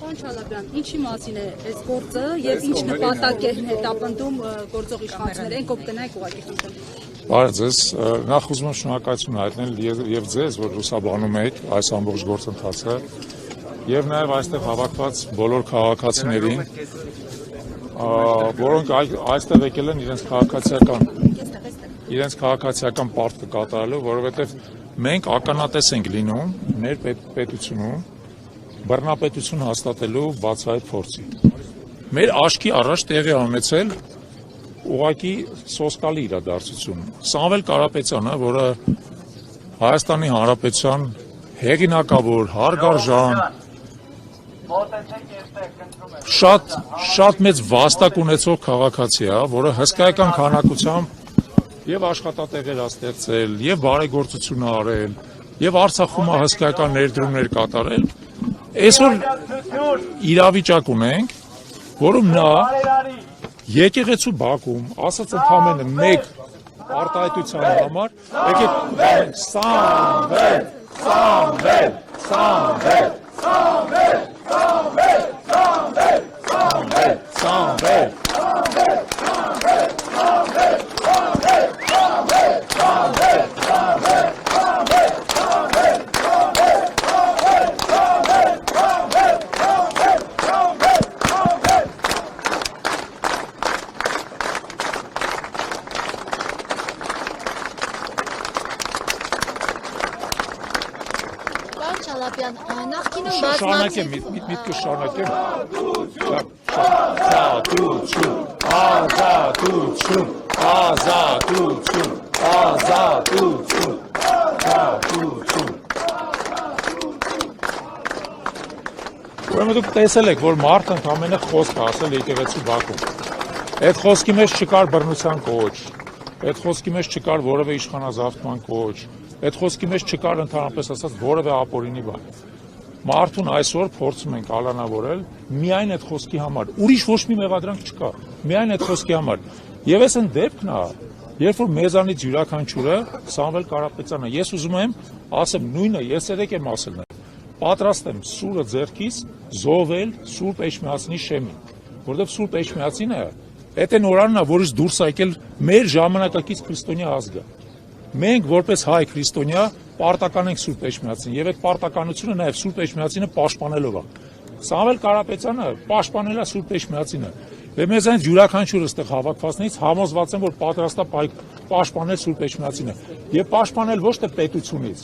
Պարոն Չալաբյան, ինչի մասին է այս գործը եւ ինչ նպատակ է հետապնդում գործող իշխանությունները, այն կողքնայք ուղղակի խնդրում։ Բարև ձեզ, նախ ուզում եմ շնորհակալություն հայտնել եւ ձեզ, որ լուսաբանում եք այս ամբողջ գործընթացը եւ նաեւ այստեղ հավաքված բոլոր քաղաքացիներին, որոնք այստեղ եկել են իրենց քաղաքացիական պարտքը կատարելու, որովհետեւ մենք ականատես ենք լինում մեր պետությունում բռնապետություն հաստատելու բացահայտ փորձի։ Մեր աչքի առաջ տեղի ունեցել ուղղակի սոսկալի իրադարձություն։ Սամվել Կարապետյանը, որը Հայաստանի Հանրապետության հեղինակավոր, հարգարժան, շատ մեծ վաստակ ունեցող քաղաքացի է, որը հսկայական քանակությամբ եւ աշխատատեղեր ստեղծել, եւ բարեգործություն արել, եւ Արցախում հսկայական ներդրումներ կատարել։ Այսօր իրավիճակ ունենք, որում նա եկեղեցու բակում ասաց ընդամենը մեկ արտահայտության համար, եկեք շարունակեմ, միտքը շարունակեմ, Ուրեմն դուք տեսել եք, որ մարդը ընդամենը խոսք ասել եկեղեցու բակում։ Այդ խոսքի մեջ չկար բռնության կոչ, այդ խոսքի մեջ չկար որևէ իշխանազավթման կոչ, այդ խոսքի մեջ չկար ընդհանրապես ասած որևէ ապօրինի բան։ Մարդուն այսօր փորձում ենք ալանավորել միայն այդ խոսքի համար, ուրիշ ոչ մի մեղադրանք չկա, միայն այդ խոսքի համար։ Եվ այս այն դեպքն է, երբ որ մեզանից յուրաքանչյուրը Սամվել Կարապետյանը, ես ուզում եմ ասեմ նույնը, ես երեք եմ ասել, պատրաստ եմ սուրը ձեռքից զոհվել Սուրբ Էջմիածնի շեմին, որովհետև Սուրբ Էջմիածինը այդ այն օրանն է, որից դուրս եկել մեր ժամանակակից քրիստոնյա ազգը։ Մենք որպես հայ քրիստոնյա պարտական ենք Սուրբ Էջմիածին եւ այդ պարտականությունը նաեւ Սուրբ Էջմիածինը պաշտպանելով է։ Սամվել Կարապետյանը պաշտպանել է Սուրբ Էջմիածինը։ Եվ մեզ այն յուրաքանչյուր այստեղ հավաքվածներից համոզված են, որ պատրաստ է պաշտպանել Սուրբ Էջմիածինը եւ պաշտպանել ոչ թե պետությունից,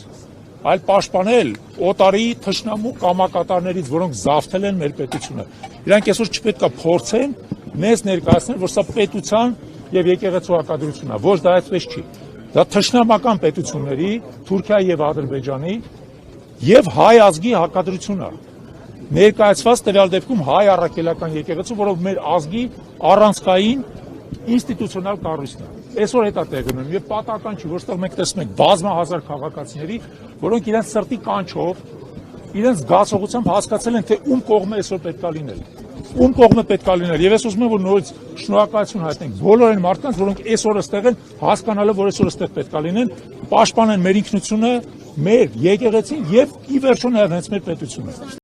այլ պաշտպանել օտարի թշնամու կամակատարներից, որոնք զավթել են մեր պետությունը։ Իրանք այսօր չպետք է փորձեն մեզ ներկայացնել, որ սա պետության եւ եկեղեցու հակադրությունն է, ոչ դա այդպես չի։ Դա թշնամական պետությունների, Թուրքիայի եւ Ադրբեջանի եւ հայ ազգի հակադրությունն է։ Ներկայացված տվյալ դեպքում հայ առաքելական եկեղեցու, որով մեր ազգի առանցքային ինստիտուցիոնալ կառույցն է։ Այսօր հետա տեղ ունեն եւ պատահական չի, որտեղ մենք տեսնում ենք բազմահազար քաղաքացիների, որոնք իրենց սրտի կանչով, իրենց զգացողությամբ հասկացել են, թե ում կողմը այսօր պետք է լինել։ Ում կողմը պետք է լինել։ Եվ ես ուզում եմ, որ նորից շնորհակալություն հայտնենք բոլոր այն մարդկանց, որոնք այսօր այստեղ են, հասկանալով, որ այսօր այստեղ պետք է լինեն, պաշտպանեն մեր ինքնությունը, մեր եկեղեցին եւ ի վերջո նաեւ հենց մեր պետությունը։